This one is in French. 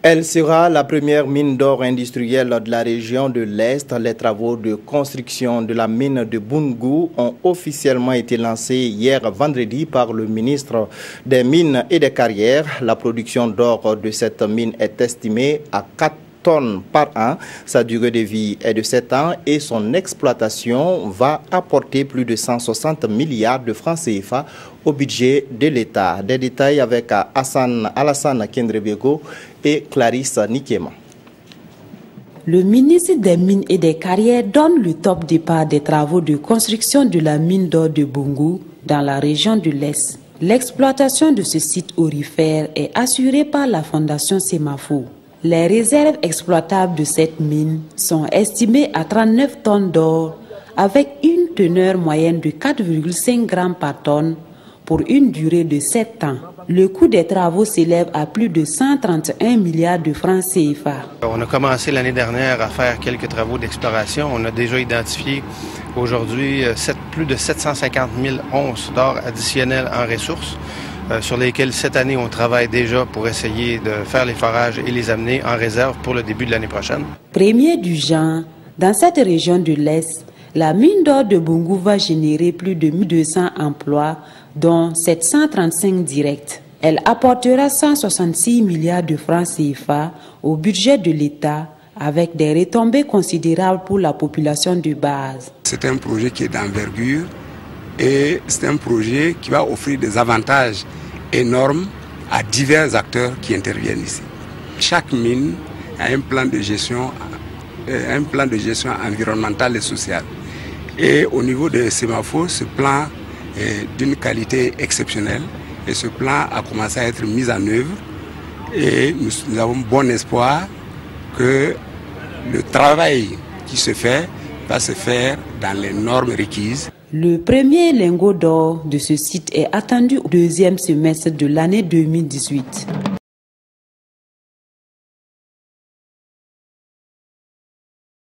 Elle sera la première mine d'or industrielle de la région de l'Est. Les travaux de construction de la mine de Boungou ont officiellement été lancés hier vendredi par le ministre des Mines et des Carrières. La production d'or de cette mine est estimée à 4 tonnes par an. Sa durée de vie est de 7 ans et son exploitation va apporter plus de 160 milliards de francs CFA au budget de l'État. Des détails avec Alassane Kendrebego et Clarisse Nikema. Le ministre des Mines et des Carrières donne le top départ des travaux de construction de la mine d'or de Boungou dans la région de l'Est. L'exploitation de ce site aurifère est assurée par la Fondation Semafo. Les réserves exploitables de cette mine sont estimées à 39 tonnes d'or avec une teneur moyenne de 4,5 grammes par tonne pour une durée de 7 ans. Le coût des travaux s'élève à plus de 131 milliards de francs CFA. On a commencé l'année dernière à faire quelques travaux d'exploration. On a déjà identifié aujourd'hui plus de 750 000 onces d'or additionnelles en ressources, sur lesquelles cette année on travaille déjà pour essayer de faire les forages et les amener en réserve pour le début de l'année prochaine. Premier du genre, dans cette région de l'Est, la mine d'or de Boungou va générer plus de 1200 emplois, dont 735 directs. Elle apportera 166 milliards de francs CFA au budget de l'État, avec des retombées considérables pour la population de base. C'est un projet qui est d'envergure et c'est un projet qui va offrir des avantages énormes à divers acteurs qui interviennent ici. Chaque mine a un plan de gestion environnementale et sociale. Et au niveau de Semafo, ce plan est d'une qualité exceptionnelle et ce plan a commencé à être mis en œuvre et nous avons bon espoir que le travail qui se fait va se faire dans les normes requises. Le premier lingot d'or de ce site est attendu au deuxième semestre de l'année 2018.